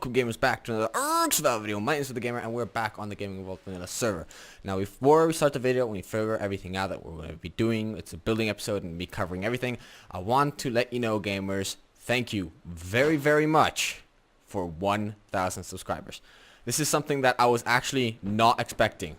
Welcome gamers back to another ARK survival video. My name is SebTheGamer and we're back on the Gaming World Vanilla server. Now before we start the video, when we figure everything out that we're going to be doing, it's a building episode and me covering everything, I want to let you know, gamers, thank you very, very much for 1,000 subscribers. This is something that I was actually not expecting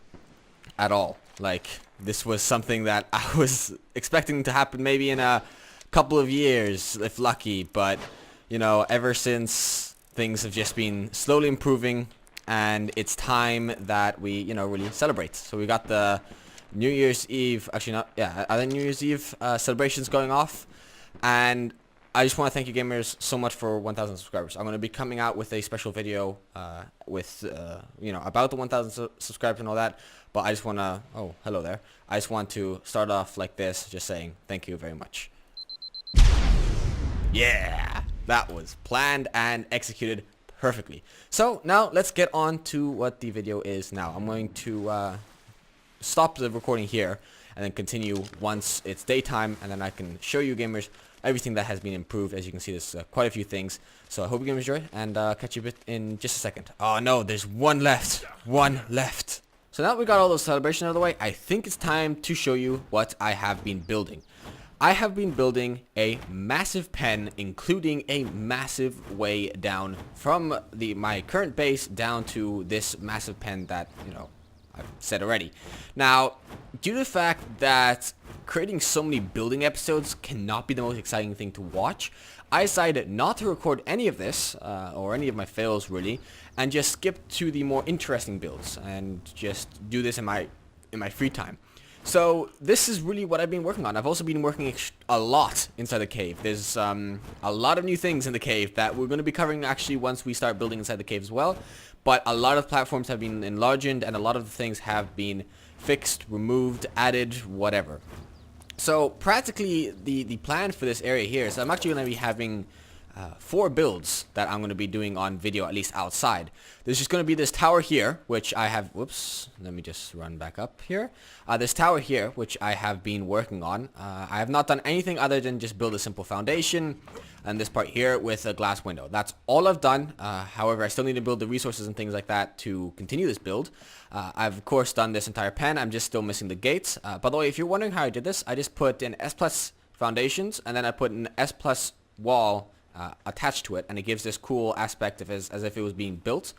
at all. Like, this was something that I was expecting to happen maybe in a couple of years, if lucky, but you know, ever since things have just been slowly improving, and it's time that we, you know, really celebrate. So we got the New Year's Eve, actually not, yeah, other New Year's Eve celebrations going off, and I just want to thank you gamers so much for 1,000 subscribers. I'm going to be coming out with a special video with, you know, about the 1,000 subscribers and all that, but I just want to, oh, hello there. I just want to start off like this, just saying thank you very much. Yeah, that was planned and executed perfectly. So now let's get on to what the video is now. I'm going to stop the recording here and then continue once it's daytime, and then I can show you gamers everything that has been improved. As you can see, there's quite a few things. So I hope you gamers enjoy, and catch you a bit in just a second. Oh no, there's one left. One left. So now we got all those celebrations out of the way, I think it's time to show you what I have been building. I have been building a massive pen, including a massive way down from my current base down to this massive pen that, you know, I've said already. Now, due to the fact that creating so many building episodes cannot be the most exciting thing to watch, I decided not to record any of this, or any of my fails really, and just skip to the more interesting builds and just do this in my free time. So this is really what I've been working on. I've also been working a lot inside the cave. There's a lot of new things in the cave that we're going to be covering actually once we start building inside the cave as well. But a lot of platforms have been enlarged, and a lot of the things have been fixed, removed, added, whatever. So practically the plan for this area here is I'm actually going to be having 4 builds that I'm going to be doing on video, at least outside. There's just going to be this tower here, which I have, whoops, let me just run back up here. This tower here, which I have been working on. I have not done anything other than just build a simple foundation, and this part here with a glass window. That's all I've done. However, I still need to build the resources and things like that to continue this build. I've of course done this entire pen. I'm just still missing the gates. By the way, if you're wondering how I did this, I just put in S+ foundations, and then I put an S+ wall attached to it, and it gives this cool aspect of as if it was being built.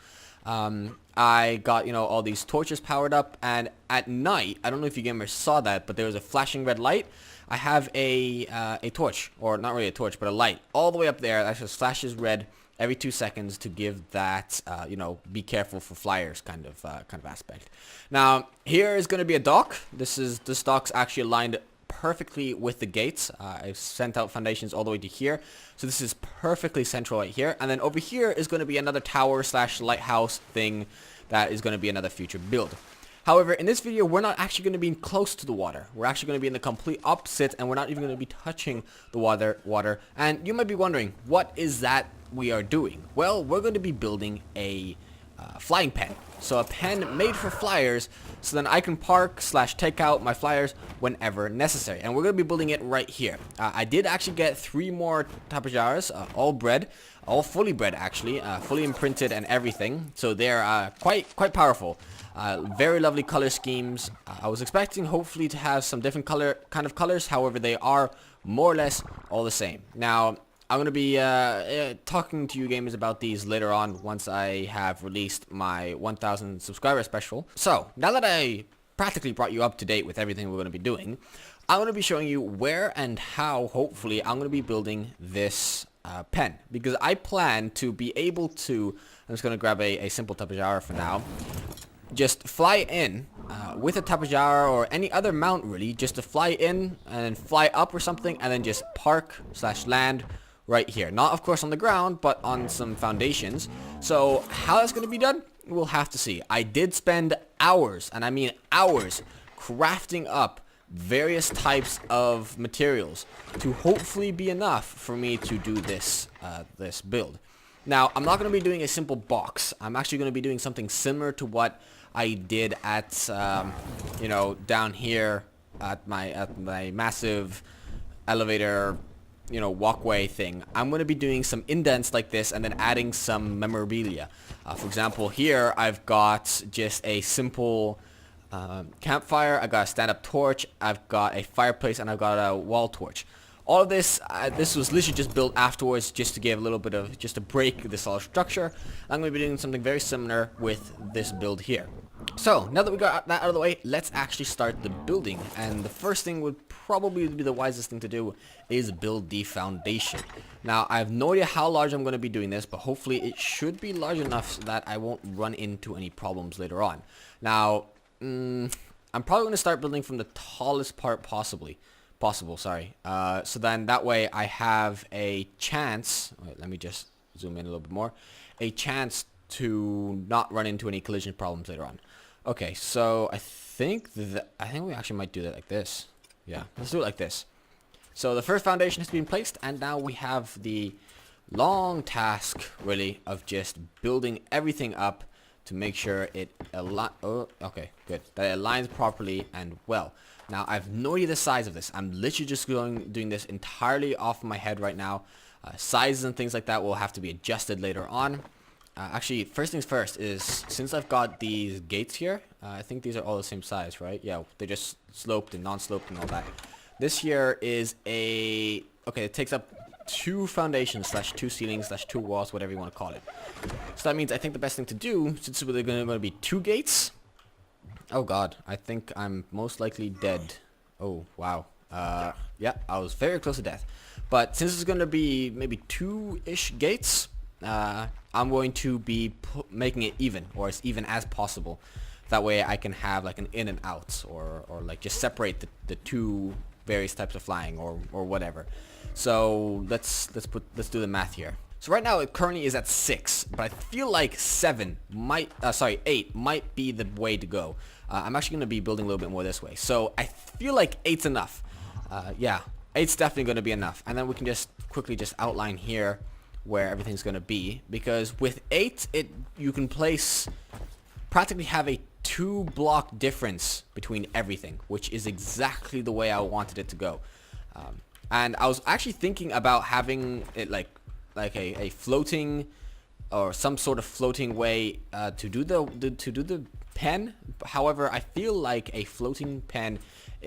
I got, you know, all these torches powered up, and at night, I don't know if you gamers saw that, but there was a flashing red light. I have a torch, or not really a torch, but a light all the way up there that just flashes red every 2 seconds to give that, you know, be careful for flyers kind of aspect. Now here is going to be a dock. This dock's actually aligned perfectly with the gates. I've sent out foundations all the way to here, so this is perfectly central right here. And then over here is going to be another tower / lighthouse thing that is going to be another future build. However, in this video, we're not actually going to be close to the water. We're actually going to be in the complete opposite, and we're not even going to be touching the water. And you might be wondering, what is that we are doing? Well, we're going to be building a flying pen. So a pen made for flyers, so then I can park / take out my flyers whenever necessary. And we're going to be building it right here. I did actually get 3 more tapajars, all bred, all fully bred actually, fully imprinted and everything. So they're quite powerful. Very lovely color schemes. I was expecting hopefully to have some different kind of colors. However, they are more or less all the same. Now, I'm going to be talking to you gamers about these later on once I have released my 1,000 subscriber special. So, now that I practically brought you up to date with everything we're going to be doing, I'm going to be showing you where and how, hopefully, I'm going to be building this pen. Because I plan to be able to, I'm just going to grab a simple tapajar for now, just fly in with a tapajar or any other mount really, just to fly in and then fly up or something, and then just park / land right here. Not of course on the ground, but on some foundations. So how that's going to be done, we'll have to see. I did spend hours, and I mean hours, crafting up various types of materials to hopefully be enough for me to do this this build. Now, I'm not going to be doing a simple box. I'm actually going to be doing something similar to what I did at, you know, down here at my massive elevator you know, walkway thing, I'm going to be doing some indents like this and then adding some memorabilia. For example, here I've got just a simple campfire, I got a stand-up torch, I've got a fireplace, and I've got a wall torch. All of this, this was literally just built afterwards just to give a little bit of, just to break the solid structure. I'm going to be doing something very similar with this build here. So, now that we got that out of the way, let's actually start the building. And the first thing would probably be the wisest thing to do is build the foundation. Now, I have no idea how large I'm going to be doing this, but hopefully it should be large enough so that I won't run into any problems later on. Now, I'm probably going to start building from the tallest part possible, so then that way I have a chance, wait, let me just zoom in a little bit more, a chance to not run into any collision problems later on. Okay, so I think we actually might do that like this. Yeah, let's do it like this. So the first foundation has been placed, and now we have the long task, really, of just building everything up to make sure it that it aligns properly and well. Now, I have no idea the size of this. I'm literally just doing this entirely off my head right now. Sizes and things like that will have to be adjusted later on. Actually, first things first is, since I've got these gates here, I think these are all the same size, right? Yeah, they're just sloped and non-sloped and all that. This here is it takes up 2 foundations / 2 ceilings / 2 walls, whatever you want to call it. So that means I think the best thing to do, since they're going to be 2 gates. Oh god, I think I'm most likely dead. Oh wow. Yeah, I was very close to death. But since it's going to be maybe 2-ish gates, I'm going to be making it even, or as even as possible. That way I can have like an in and out, or like just separate the 2 various types of flying, or whatever. So let's do the math here. So right now it currently is at 6, but I feel like 8 might be the way to go. I'm actually going to be building a little bit more this way. So I feel like 8's enough. Yeah, 8's definitely going to be enough. And then we can just quickly just outline here where everything's going to be. Because with 8, you can practically have a 2-block difference between everything, which is exactly the way I wanted it to go. And I was actually thinking about having it like a floating, or some sort of floating way to do the pen. However, I feel like a floating pen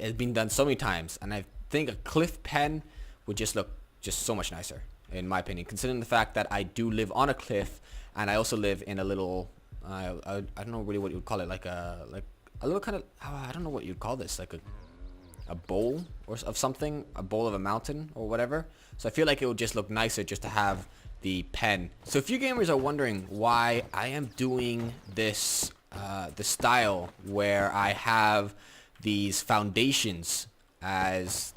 has been done so many times, and I think a cliff pen would just look so much nicer, in my opinion, considering the fact that I do live on a cliff, and I also live in a little I don't know really what you would call it, like a little kind of, I don't know what you'd call this, like a bowl of something, a bowl of a mountain or whatever. So I feel like it would just look nicer just to have the pen. So if you gamers are wondering why I am doing this the style where I have these foundations as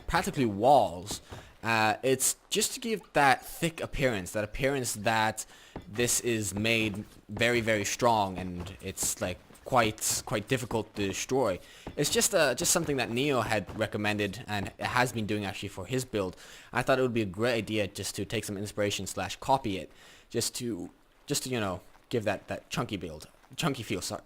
practically walls, it's just to give that thick appearance, that this is made very, very strong, and it's like quite difficult to destroy. It's just something that Neo had recommended and has been doing actually for his build. I thought it would be a great idea just to take some inspiration / copy it, just to you know, give that chunky feel. Sorry.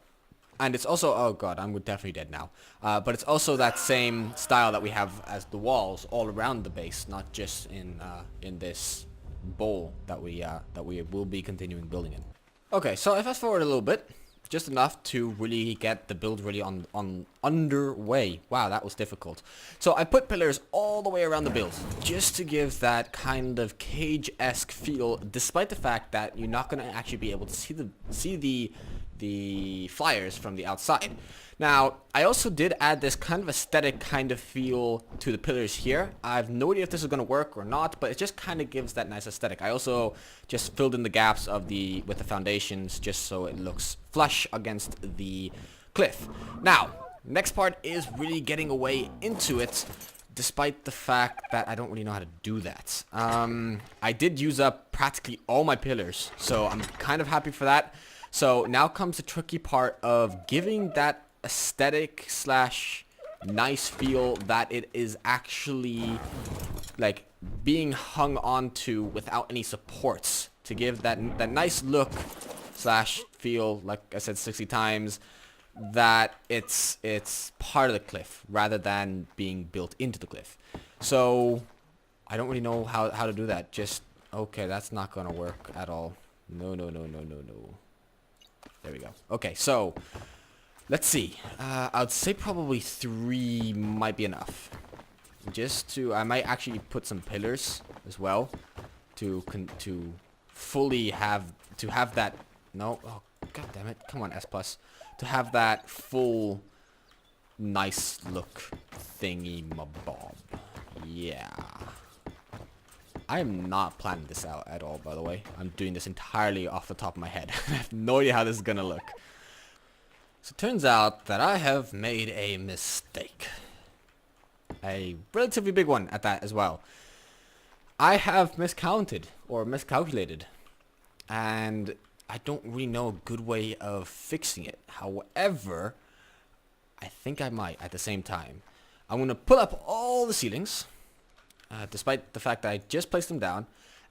And it's also, oh god, I'm definitely dead now. But it's also that same style that we have as the walls all around the base, not just in this bowl that we will be continuing building in. Okay, so I fast forward a little bit, just enough to really get the build really on underway. Wow, that was difficult. So I put pillars all the way around the build, just to give that kind of cage-esque feel, despite the fact that you're not going to actually be able to see the flyers from the outside. Now, I also did add this kind of aesthetic kind of feel to the pillars here. I have no idea if this is going to work or not, but it just kind of gives that nice aesthetic. I also just filled in the gaps with the foundations, just so it looks flush against the cliff. Now, next part is really getting away into it, despite the fact that I don't really know how to do that. I did use up practically all my pillars, so I'm kind of happy for that. So now comes the tricky part of giving that aesthetic / nice feel that it is actually like being hung onto without any supports, to give that nice look / feel, like I said 60 times, that it's part of the cliff rather than being built into the cliff. So I don't really know how to do that. Just, okay, that's not gonna work at all. No, no, no, no, no, no. There we go. Okay, so let's see. I'd say probably 3 might be enough. Just to, I might actually put some pillars as well to fully have that. No, oh god damn it! Come on, S plus, to have that full nice look thingy mabob. Yeah. I am not planning this out at all, by the way. I'm doing this entirely off the top of my head. I have no idea how this is gonna look. So it turns out that I have made a mistake. A relatively big one at that as well. I have miscounted or miscalculated. And I don't really know a good way of fixing it. However, I think I might at the same time. I'm going to pull up all the ceilings. Despite the fact that I just placed them down,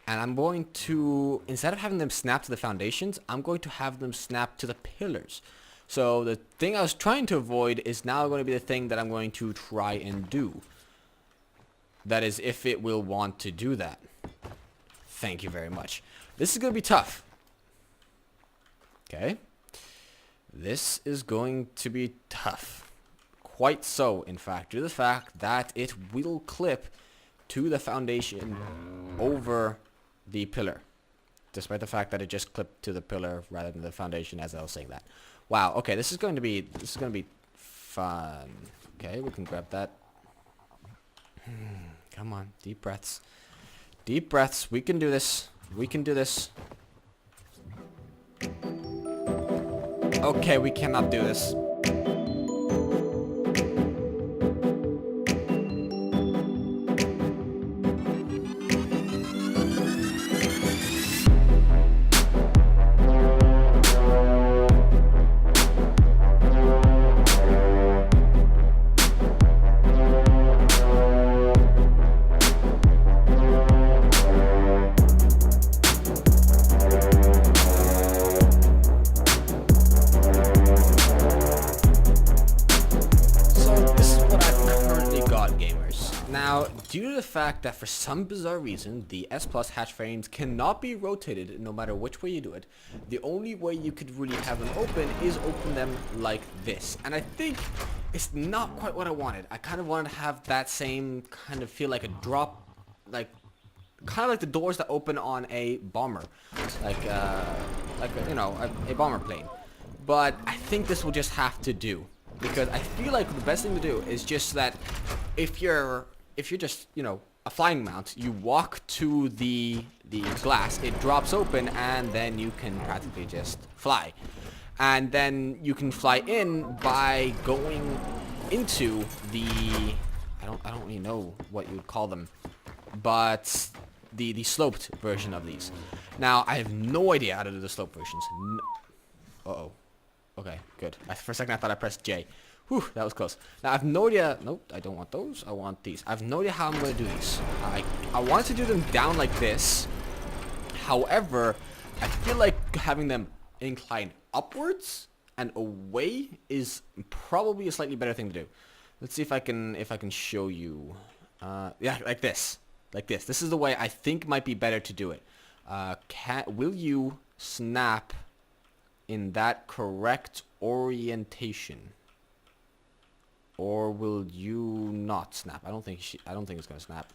and I'm going to, instead of having them snap to the foundations, I'm going to have them snap to the pillars. So the thing I was trying to avoid is now going to be the thing that I'm going to try and do. That is, if it will want to do that. Thank you very much. This is going to be tough. Okay. This is going to be tough. Quite so, in fact, due to the fact that it will clip to the foundation over the pillar, despite the fact that it just clipped to the pillar rather than the foundation, as I was saying that. Wow. Okay, this is going to be fun. Okay, we can grab that. Come on, deep breaths. Deep breaths. We can do this. We can do this. Okay, we cannot do this. Now, due to the fact that for some bizarre reason, the S Plus hatch frames cannot be rotated no matter which way you do it, the only way you could really have them open is open them like this. And I think it's not quite what I wanted. I kind of wanted to have that same kind of feel like a drop, like kind of like the doors that open on a bomber, like you know, a bomber plane. But I think this will just have to do, because I feel like the best thing to do is just that if you're just, you know, a flying mount, you walk to the glass, it drops open, and then you can practically just fly. And then you can fly in by going into the, I don't really know what you would call them, but the sloped version of these. Now, I have no idea how to do the sloped versions. Uh-oh. Okay, good. For a second I thought I pressed J. Whew, that was close. Now, I have no idea. Nope, I don't want those. I want these. I have no idea how I'm going to do these. I want to do them down like this. However, I feel like having them inclined upwards and away is probably a slightly better thing to do. Let's see if I can show you. Yeah, like this. Like this. This is the way I think might be better to do it. Will you snap in that correct orientation? Or will you not snap? I don't think it's gonna snap.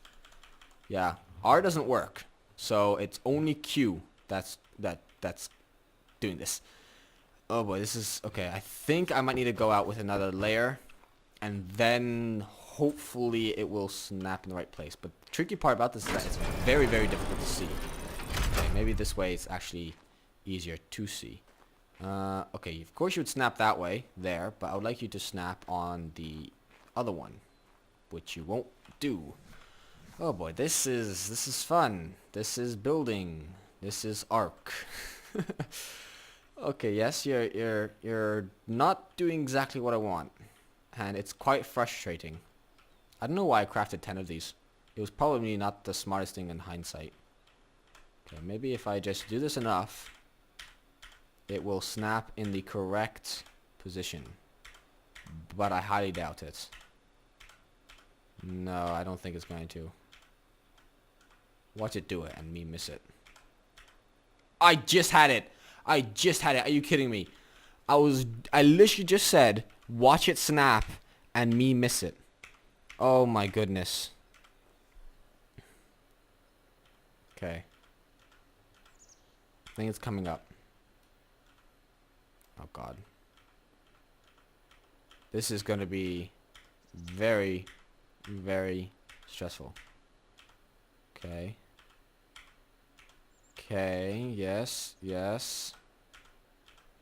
Yeah, R doesn't work, so it's only Q that's doing this. Oh boy, this is okay. I think I might need to go out with another layer, and then hopefully it will snap in the right place. But the tricky part about this is that it's very, very difficult to see. Okay, maybe this way it's actually easier to see. Okay, of course you would snap that way, there, but I would like you to snap on the other one, which you won't do. Oh boy, this is fun. This is building. This is ARK. Okay, yes, you're not doing exactly what I want, and it's quite frustrating. I don't know why I crafted 10 of these. It was probably not the smartest thing in hindsight. Okay, maybe if I just do this enough, it will snap in the correct position. But I highly doubt it. No, I don't think it's going to. Watch it do it and me miss it. I just had it. I just had it. Are you kidding me? I literally just said, watch it snap and me miss it. Oh my goodness. Okay. I think it's coming up. Oh god. This is going to be very, very stressful. Okay. Okay, yes, yes.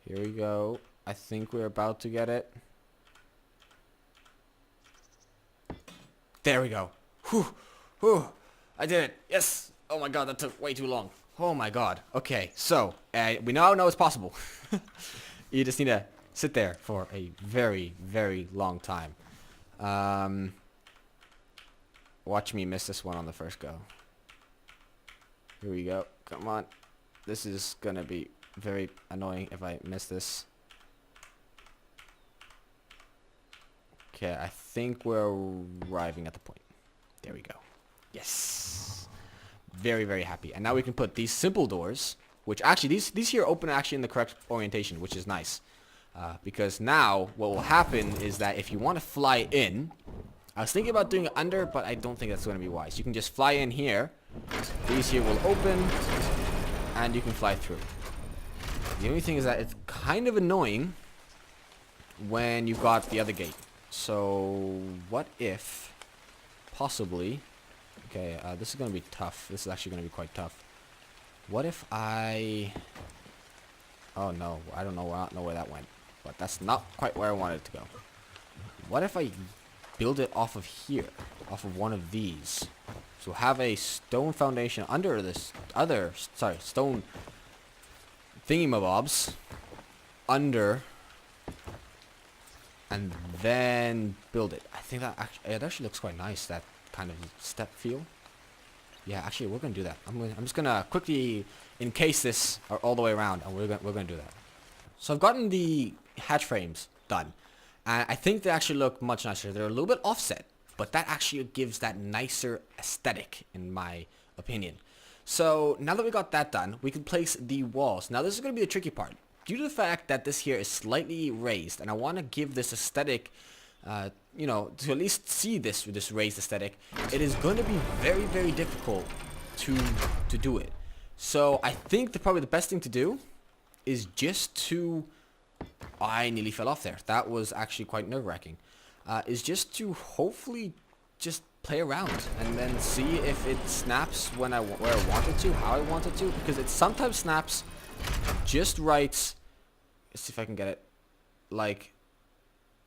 Here we go. I think we're about to get it. There we go. Whew, whew. I did it. Yes. Oh my god, that took way too long. Oh my god. Okay, so we now know it's possible. You just need to sit there for a very, very long time. Watch me miss this one on the first go. Here we go. Come on. This is gonna be very annoying if I miss this. Okay, I think we're arriving at the point. There we go. Yes. Very, very happy. And now we can put these simple doors, which actually, these here open actually in the correct orientation, which is nice. Because now, what will happen is that if you want to fly in, I was thinking about doing it under, but I don't think that's going to be wise. You can just fly in here. These here will open, and you can fly through. The only thing is that it's kind of annoying when you've got the other gate. So, what if, possibly, okay, this is going to be tough. This is actually going to be quite tough. What if I, oh no, I don't know where that went. But that's not quite where I wanted it to go. What if I build it off of here, off of one of these? So have a stone foundation under this other, stone thingy-mabobs under, and then build it. I think that it actually looks quite nice, that kind of step feel. Yeah, actually, we're gonna do that. I'm just gonna quickly encase this all the way around, and we're gonna do that. So I've gotten the hatch frames done, and I think they actually look much nicer. They're a little bit offset, but that actually gives that nicer aesthetic, in my opinion. So now that we got that done, we can place the walls. Now this is gonna be the tricky part. Due to the fact that this here is slightly raised, and I want to give this aesthetic, you know, to at least see this raised aesthetic, it is going to be very, very difficult to do it. So I think probably the best thing to do is just to, I nearly fell off there. That was actually quite nerve-wracking. Is just to hopefully just play around and then see if it snaps where I want it to, how I want it to, because it sometimes snaps just right. Let's see if I can get it. Like,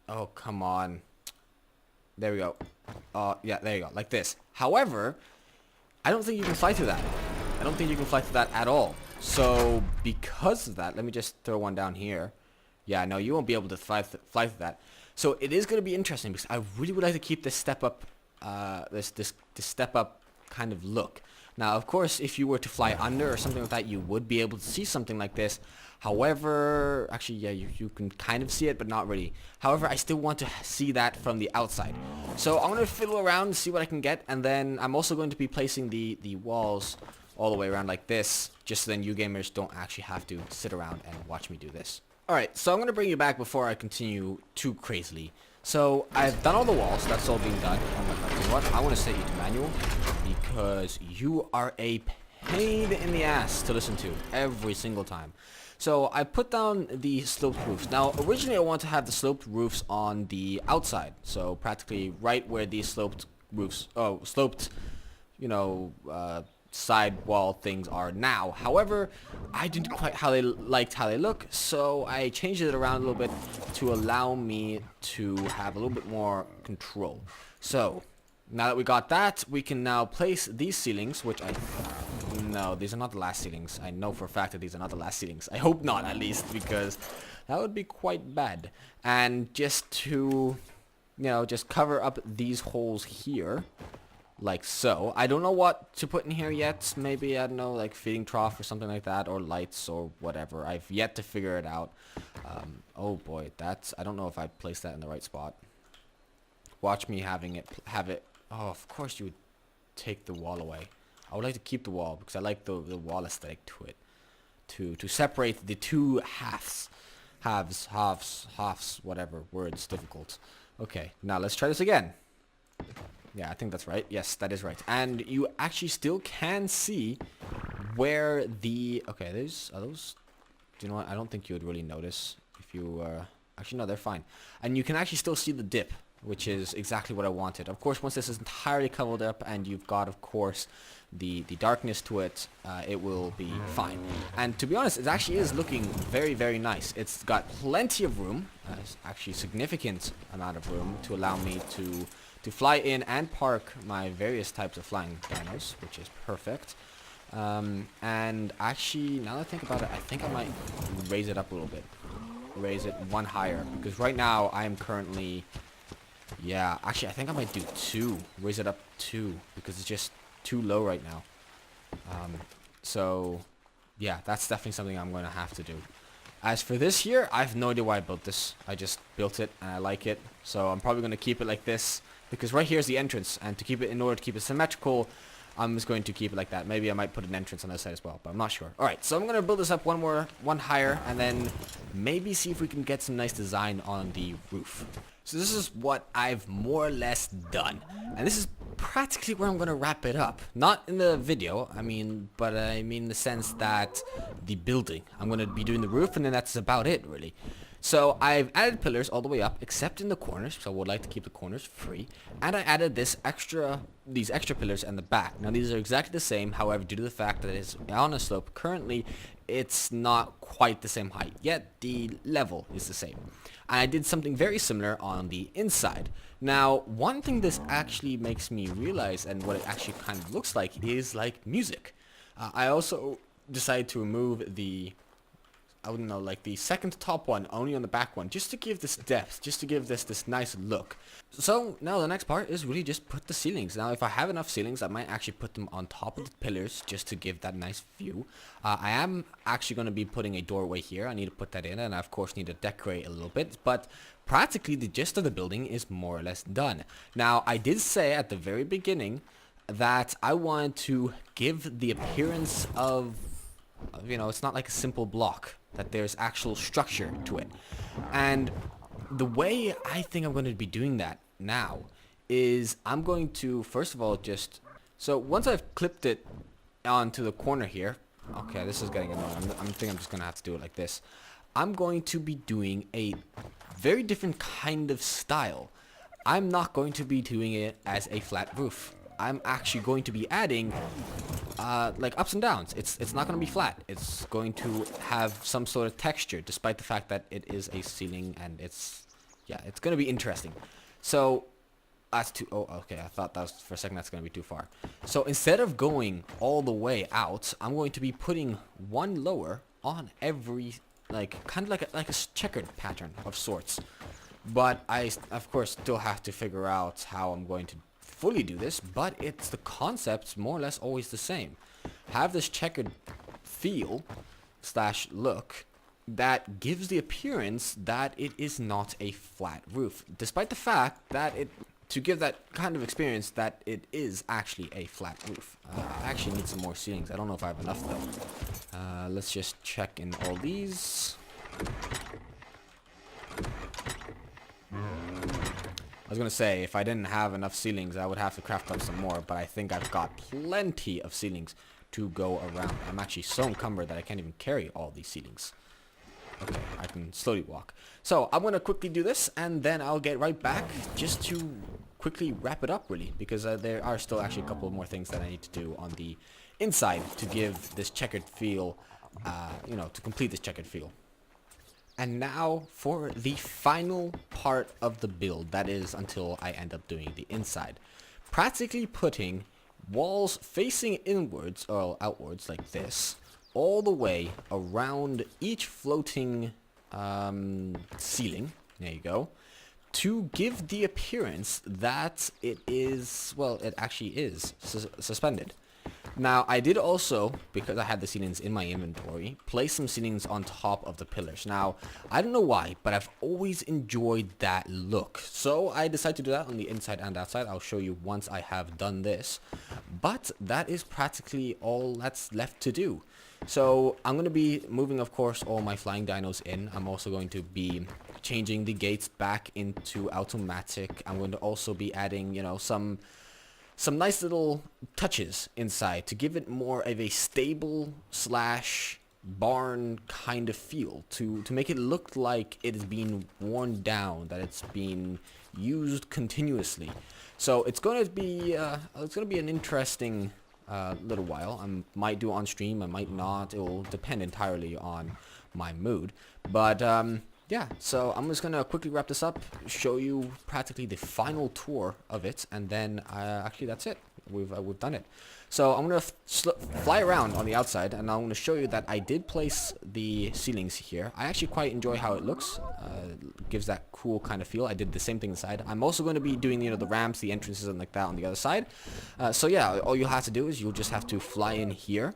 oh, come on. There we go. Yeah, there you go. Like this. However, I don't think you can fly through that. I don't think you can fly through that at all. So, because of that, let me just throw one down here. Yeah, no, you won't be able to fly through that. So, it is going to be interesting because I really would like to keep this step up, this step up kind of look. Now, of course, if you were to fly under or something like that, you would be able to see something like this. However, actually, yeah, you can kind of see it, but not really. However, I still want to see that from the outside. So I'm going to fiddle around and see what I can get. And then I'm also going to be placing the walls all the way around like this, just so then you gamers don't actually have to sit around and watch me do this. Alright, so I'm going to bring you back before I continue too crazily. So I've done all the walls, that's all being done. Oh my god, you know what? I want to set you to manual because you are a pain in the ass to listen to every single time. So I put down the sloped roofs. Now originally I want to have the sloped roofs on the outside, so practically right where these sloped roofs, you know, side wall things are now. However, I didn't quite liked how they look, so I changed it around a little bit to allow me to have a little bit more control. So now that we got that, we can now place these ceilings, which no, these are not the last ceilings. I know for a fact that these are not the last ceilings. I hope not, at least, because that would be quite bad. And just to, you know, just cover up these holes here, like so. I don't know what to put in here yet. Maybe, I don't know, like feeding trough or something like that, or lights or whatever. I've yet to figure it out. Oh boy, I don't know if I placed that in the right spot. Watch me have it. Oh, of course you would take the wall away. I would like to keep the wall because I like the wall aesthetic to it. To separate the two halves, whatever, words, difficult. Okay, now let's try this again. Yeah, I think that's right. Yes, that is right. And you actually still can see where the... Okay, are those... Do you know what? I don't think you would really notice if you... Actually, no, they're fine. And you can actually still see the dip, which is exactly what I wanted. Of course, once this is entirely covered up and you've got, of course, the darkness to it, it will be fine. And to be honest, it actually is looking very, very nice. It's got plenty of room, actually significant amount of room to allow me to fly in and park my various types of flying dinos, which is perfect. And actually, now that I think about it, I think I might raise it up a little bit. Raise it one higher, because right now I am currently... Yeah, actually I think I might do 2. Raise it up 2, because it's just too low right now. So, yeah, that's definitely something I'm going to have to do. As for this here, I have no idea why I built this. I just built it, and I like it. So I'm probably going to keep it like this, because right here is the entrance, and to keep it, in order to keep it symmetrical, I'm just going to keep it like that. Maybe I might put an entrance on this side as well, but I'm not sure. Alright, so I'm going to build this up one higher, and then maybe see if we can get some nice design on the roof. So this is what I've more or less done. And this is practically where I'm going to wrap it up. Not in the video, but I mean in the sense that the building. I'm going to be doing the roof, and then that's about it, really. So I've added pillars all the way up, except in the corners, so I would like to keep the corners free. And I added these extra pillars in the back. Now these are exactly the same, however, due to the fact that it's on a slope, currently it's not quite the same height, yet the level is the same. And I did something very similar on the inside. Now, one thing this actually makes me realize, and what it actually kind of looks like, is like music. I also decided to remove the... I wouldn't know, like the second to top one, only on the back one, just to give this depth, just to give this nice look. So now the next part is really just put the ceilings. Now if I have enough ceilings, I might actually put them on top of the pillars just to give that nice view. I am actually going to be putting a doorway here. I need to put that in, and I of course need to decorate a little bit, but practically the gist of the building is more or less done. Now I did say at the very beginning that I wanted to give the appearance of, it's not like a simple block, that there's actual structure to it. And the way I think I'm going to be doing that now is I'm going to, first of all, so once I've clipped it onto the corner here, okay, this is getting annoying. I think I'm just going to have to do it like this. I'm going to be doing a very different kind of style. I'm not going to be doing it as a flat roof. I'm actually going to be adding like ups and downs. It's not going to be flat. It's going to have some sort of texture, despite the fact that it is a ceiling, and it's going to be interesting. So that's too... Oh, okay. I thought that was, for a second, that's going to be too far. So instead of going all the way out, I'm going to be putting one lower on every, kind of like a checkered pattern of sorts. But I, of course, still have to figure out how I'm going to fully do this, but the concept's more or less always the same. Have this checkered feel / look that gives the appearance that it is not a flat roof, despite the fact that to give that kind of experience that it is actually a flat roof. I actually need some more ceilings. I don't know if I have enough though. Let's just check in all these. I was going to say, if I didn't have enough ceilings, I would have to craft up some more, but I think I've got plenty of ceilings to go around. I'm actually so encumbered that I can't even carry all these ceilings. Okay, I can slowly walk. So, I'm going to quickly do this, and then I'll get right back just to quickly wrap it up, really, because there are still actually a couple more things that I need to do on the inside to give this checkered feel, to complete this checkered feel. And now for the final part of the build, that is until I end up doing the inside. Practically putting walls facing inwards or outwards like this, all the way around each floating ceiling, there you go, to give the appearance that it is, well, it actually is suspended. Now, I did also, because I had the ceilings in my inventory, place some ceilings on top of the pillars. Now, I don't know why, but I've always enjoyed that look. So I decided to do that on the inside and outside. I'll show you once I have done this. But that is practically all that's left to do. So I'm going to be moving, of course, all my flying dinos in. I'm also going to be changing the gates back into automatic. I'm going to also be adding, you know, some nice little touches inside to give it more of a stable slash barn kind of feel, to make it look like it is being worn down, that it's being used continuously. So it's going to be an interesting little while. I might do it on stream, I might not. It will depend entirely on my mood. But yeah, so I'm just gonna quickly wrap this up, show you practically the final tour of it, and then actually that's it. We've done it. So I'm gonna fly around on the outside, and I'm gonna show you that I did place the ceilings here. I actually quite enjoy how it looks. Gives that cool kind of feel. I did the same thing inside. I'm also going to be doing, you know, the ramps, the entrances, and like that on the other side. So yeah, all you'll have to do is you'll just have to fly in here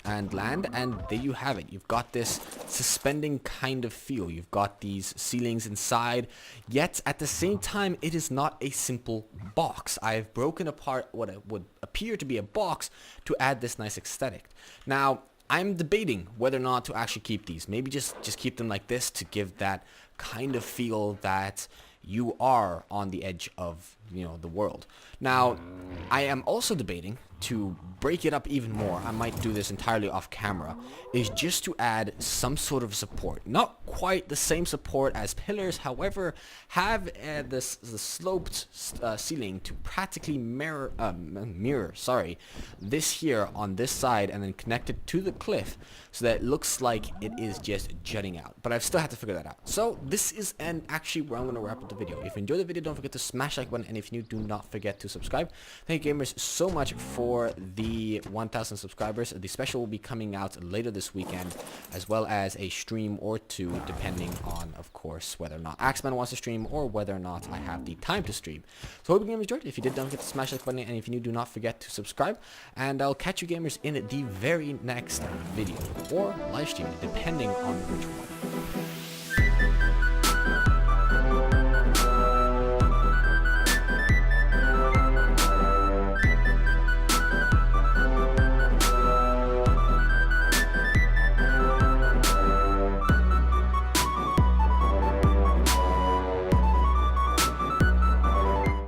and land, and there you have it. You've got this suspending kind of feel. You've got these ceilings inside, yet at the same time it is not a simple box. I've broken apart what would appear to be a box to add this nice aesthetic. Now I'm debating whether or not to actually keep these. Maybe just keep them like this to give that kind of feel that you are on the edge of, you know, the world. Now, I am also debating to break it up even more. I might do this entirely off camera, is just to add some sort of support. Not quite the same support as pillars, however, have the sloped ceiling to practically mirror this here on this side, and then connect it to the cliff so that it looks like it is just jutting out. But I still have to figure that out. So this is actually where I'm going to wrap up the video. If you enjoyed the video, don't forget to smash like button, and if you do not forget to subscribe. Thank you gamers so much for the 1,000 subscribers. The special will be coming out later this weekend, as well as a stream or two, depending on, of course, whether or not Axeman wants to stream or whether or not I have the time to stream. So hope you gamers enjoyed. If you did, don't forget to smash like button, and if you do not forget to subscribe. And I'll catch you gamers in the very next video or live stream, depending on which one.